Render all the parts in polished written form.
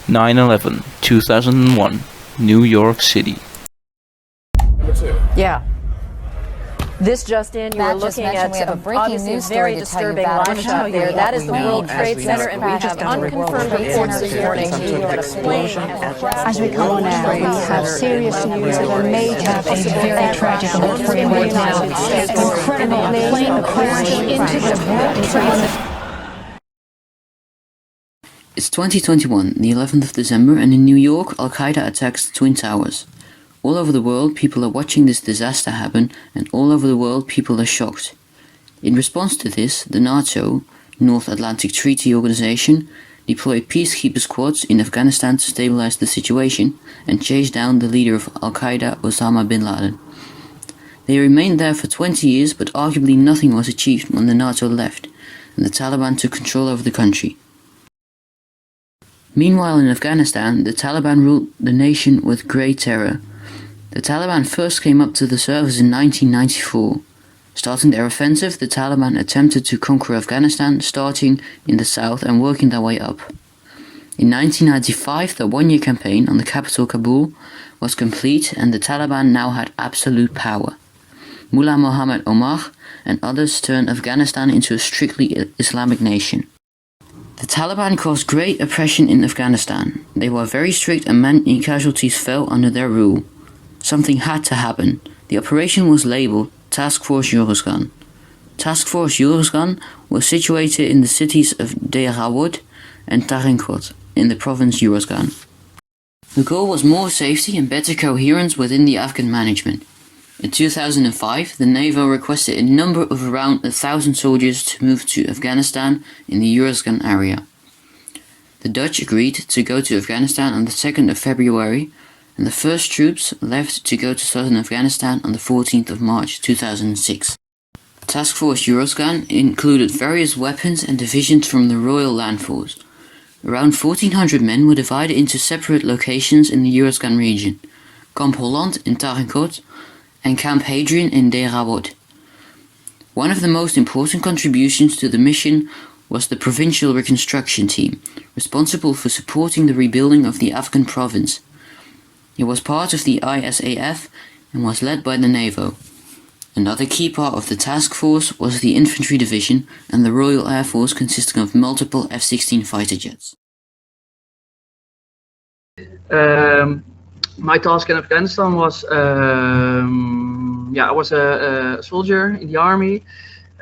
9/11, 2001, New York City. Yeah. This just in, you were looking at a breaking obviously news very story to tell you disturbing about. live shot there. That is the World Trade Center, and we have unconfirmed reports this morning that a plane has crashed. As we come on now, we have serious news of a major and very tragic alert for you right now. Incredibly, a plane crashed into the World Trade Center. It's 2021, the 11th of December, and in New York, Al-Qaeda attacks the Twin Towers. All over the world, people are watching this disaster happen, and all over the world, people are shocked. In response to this, the NATO, North Atlantic Treaty Organization, deployed peacekeeper squads in Afghanistan to stabilize the situation and chase down the leader of Al-Qaeda, Osama bin Laden. They remained there for 20 years, but arguably nothing was achieved when the NATO left, and the Taliban took control over the country. Meanwhile, in Afghanistan, the Taliban ruled the nation with great terror. The Taliban first came up to the surface in 1994. Starting their offensive, the Taliban attempted to conquer Afghanistan, starting in the south and working their way up. In 1995, the one-year campaign on the capital Kabul was complete, and the Taliban now had absolute power. Mullah Mohammed Omar and others turned Afghanistan into a strictly Islamic nation. The Taliban caused great oppression in Afghanistan. They were very strict and many casualties fell under their rule. Something had to happen. The operation was labeled Task Force Uruzgan. Task Force Uruzgan was situated in the cities of Deir Hawood and Tarinkot in the province Uruzgan. The goal was more safety and better coherence within the Afghan management. In 2005, the NATO requested a number of around 1,000 soldiers to move to Afghanistan in the Uruzgan area. The Dutch agreed to go to Afghanistan on the 2nd of February, and the first troops left to go to southern Afghanistan on the 14th of March 2006. Task Force Uruzgan included various weapons and divisions from the Royal Land Force. Around 1,400 men were divided into separate locations in the Uruzgan region: Camp Holland in Tarinkot and Camp Hadrian in Deir Hawood. One of the most important contributions to the mission was the Provincial Reconstruction Team, responsible for supporting the rebuilding of the Afghan province. It was part of the ISAF and was led by the NATO. Another key part of the task force was the Infantry Division and the Royal Air Force, consisting of multiple F-16 fighter jets. My task in Afghanistan was, I was a soldier in the army,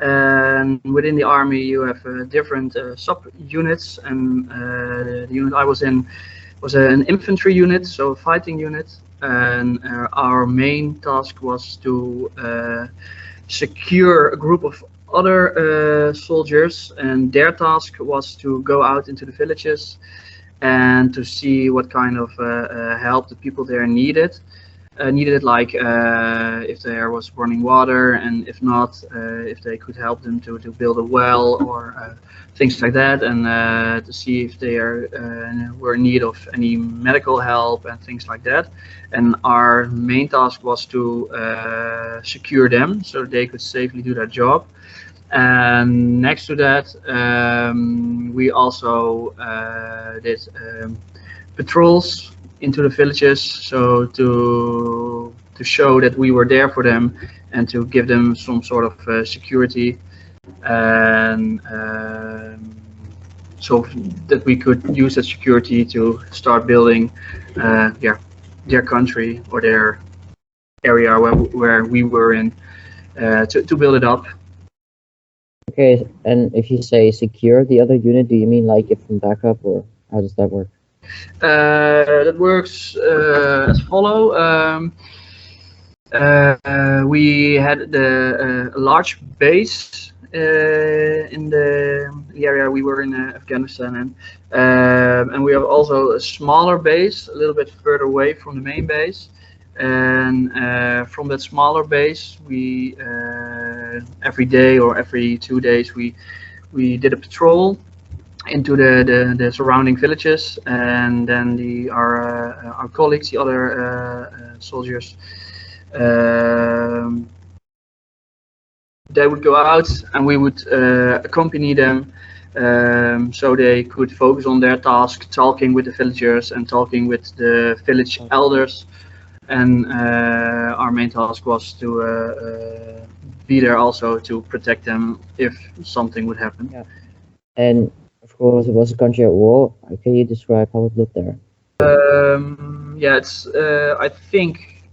and within the army you have different sub-units, and the unit I was in was an infantry unit, so a fighting unit, and our main task was to secure a group of other soldiers, and their task was to go out into the villages and to see what kind of help the people there needed. Like if there was running water, and if not, if they could help them to build a well or things like that, and to see if they were in need of any medical help and things like that. And our main task was to secure them so they could safely do their job. And next to that, we also did patrols into the villages, so to show that we were there for them and to give them some sort of security, and so that we could use that security to start building their country or their area where we were in, to build it up. Okay, and if you say secure the other unit, do you mean like give them backup, or how does that work? That works as follow. We had a large base in the area we were in, Afghanistan, and we have also a smaller base a little bit further away from the main base. And from that smaller base, we every day or every 2 days we did a patrol into the surrounding villages, and then our colleagues, the other soldiers, they would go out and we would accompany them so they could focus on their task, talking with the villagers and talking with the village elders. And our main task was to be there also to protect them if something would happen. Yeah. And of course, it was a country at war. Can you describe how it looked there? Yeah, it's I think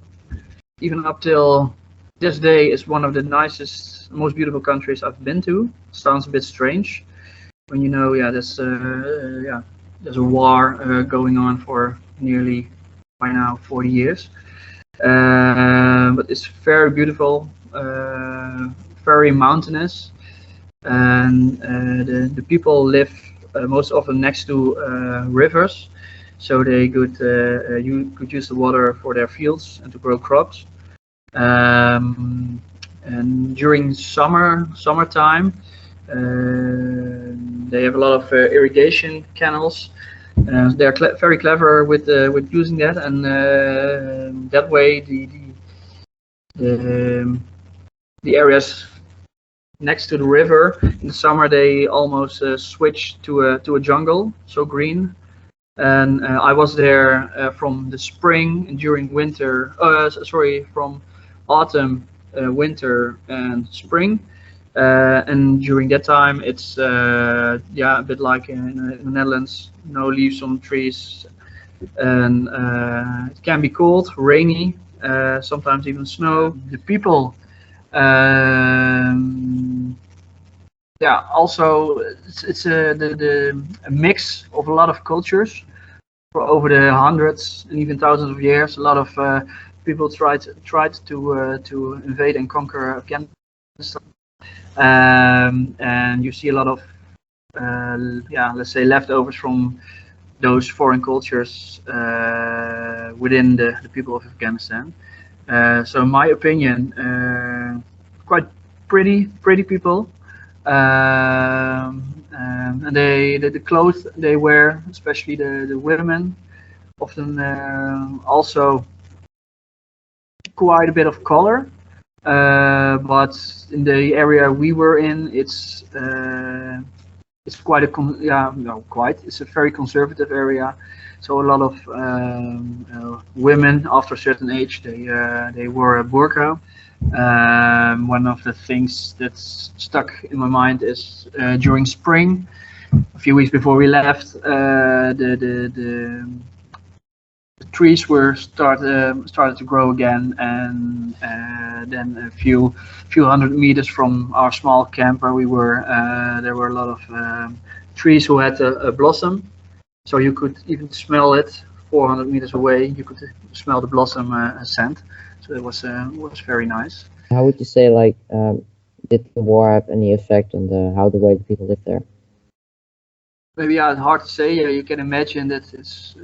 even up till this day is one of the nicest, most beautiful countries I've been to. Sounds a bit strange when you know, yeah, there's a war going on for nearly by now 40 years. But it's very beautiful, very mountainous, and the people live most often next to rivers, so they could you could use the water for their fields and to grow crops. And during summertime, they have a lot of irrigation canals. They're very clever with using that, and that way the areas next to the river in the summer they almost switch to a jungle, so green. And I was there from the spring and during winter. From autumn, winter, and spring. And during that time, it's a bit like in the Netherlands, no leaves on trees, and it can be cold, rainy, sometimes even snow. The people, also it's a mix of a lot of cultures for over the hundreds and even thousands of years. A lot of people tried to invade and conquer Afghanistan. And you see a lot of let's say leftovers from those foreign cultures within the people of Afghanistan. So in my opinion, quite pretty people, and the clothes they wear, especially the women, often also quite a bit of color. But in the area we were in, it's quite it's a very conservative area. So a lot of women after a certain age they wore a burqa. One of the things that's stuck in my mind is during spring, a few weeks before we left, the trees were started to grow again, and then a few hundred meters from our small camp where we were, there were a lot of trees who had a blossom, so you could even smell it 400 meters away. You could smell the blossom scent, so it was very nice. How would you say, like, did the war have any effect on the way the people live there? Maybe it's hard to say. You can imagine that it's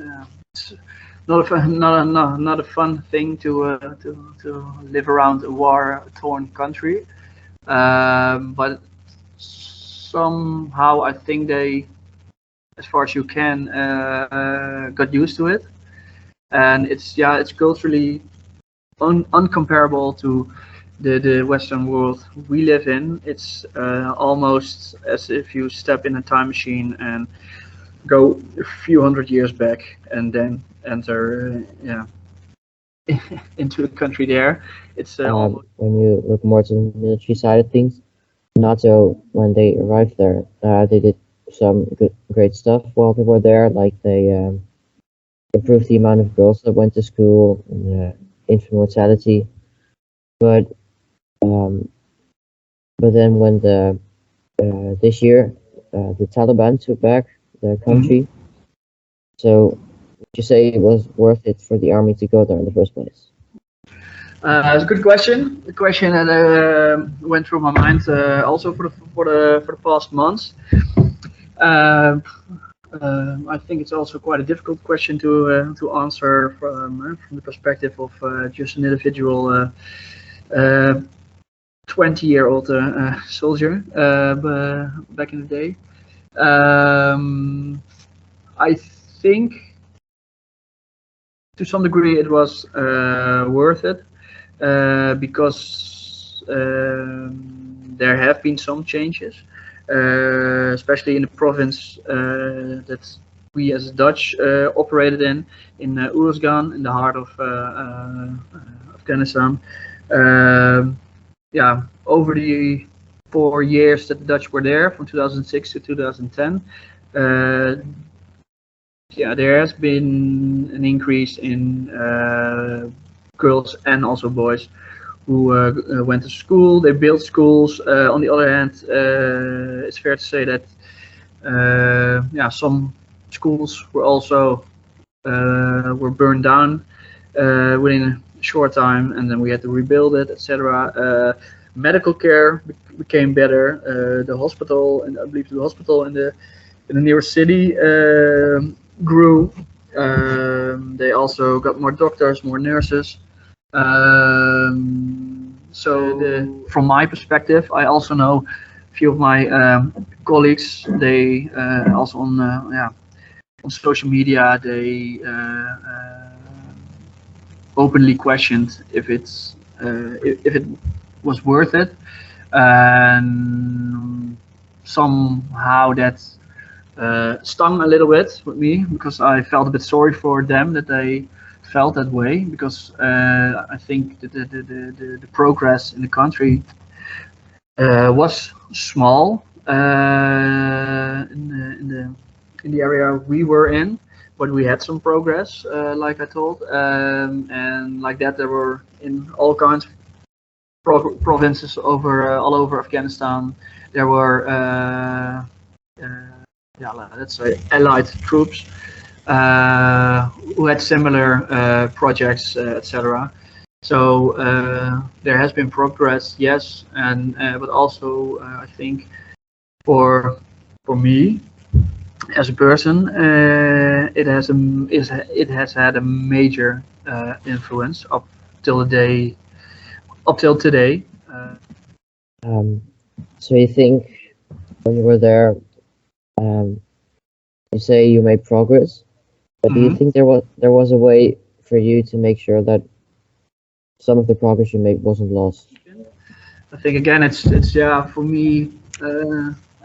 not a fun thing to live around a war-torn country, but somehow I think they, as far as you can, got used to it, and it's culturally uncomparable to the Western world we live in. It's almost as if you step in a time machine and go a few hundred years back and then enter into a country there. It's when you look more to the military side of things, NATO, when they arrived there, they did some great stuff while they were there. Like they improved the amount of girls that went to school, and infant mortality. But then when this year the Taliban took back the country, so would you say it was worth it for the army to go there in the first place? It's a good question. The question that went through my mind also for the past months. I think it's also quite a difficult question to answer from the perspective of just an individual 20-year-old soldier back in the day. I think to some degree it was worth it because there have been some changes. especially in the province that we as Dutch operated in Afghan, in the heart of Afghanistan. Yeah, over the 4 years that the Dutch were there, from 2006 to 2010, yeah, there has been an increase in girls and also boys who went to school. They built schools. On the other hand, it's fair to say that yeah, some schools were also were burned down within a short time, and then we had to rebuild it, etc. Medical care became better. The hospital, and I believe the hospital in the nearest city grew. They also got more doctors, more nurses. From my perspective, I also know a few of my colleagues. They also on yeah, on social media, they openly questioned if it was worth it, and somehow that stung a little bit with me, because I felt a bit sorry for them that they felt that way, because I think the progress in the country was small in the area we were in, but we had some progress, like I told, and like that there were in all kinds of provinces all over Afghanistan. There were yeah, let's say allied troops who had similar projects, etc. So there has been progress, yes, and but also I think for me as a person, it has had a major influence up till today. So you think when you were there, you say you made progress, but do you think there was a way for you to make sure that some of the progress you made wasn't lost? I think again, it's yeah, for me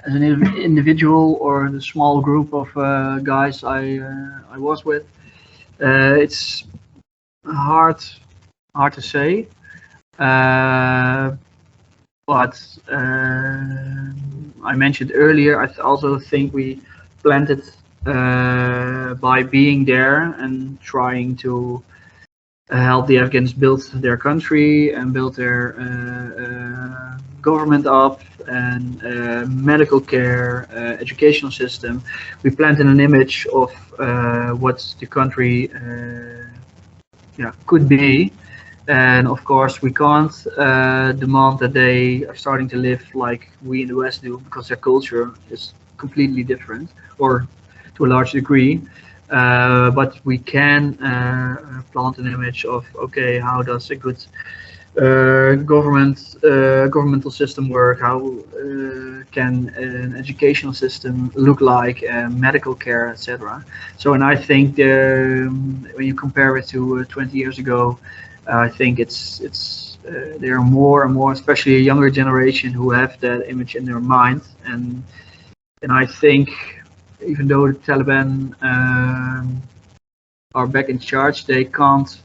as an individual or the small group of guys I was with, it's hard to say, but I mentioned earlier, I also think we planted by being there and trying to help the Afghans build their country and build their government up, and medical care, educational system. We planted an image of what the country yeah, could be. And of course, we can't demand that they are starting to live like we in the West do, because their culture is completely different, or to a large degree. But we can plant an image of, okay, how does a good governmental system work? How can an educational system look like? Medical care, etc. So, and I think when you compare it to 20 years ago, I think there are more and more, especially a younger generation, who have that image in their mind, and I think even though the Taliban are back in charge, they can't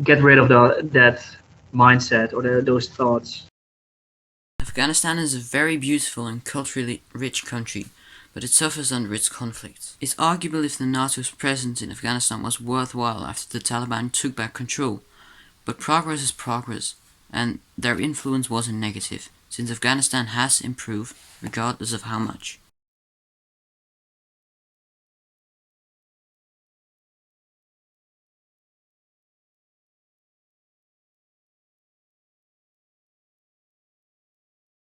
get rid of that mindset or those thoughts. Afghanistan is a very beautiful and culturally rich country, but it suffers under its conflicts. It's arguable if the NATO's presence in Afghanistan was worthwhile after the Taliban took back control, but progress is progress, and their influence wasn't negative, since Afghanistan has improved regardless of how much.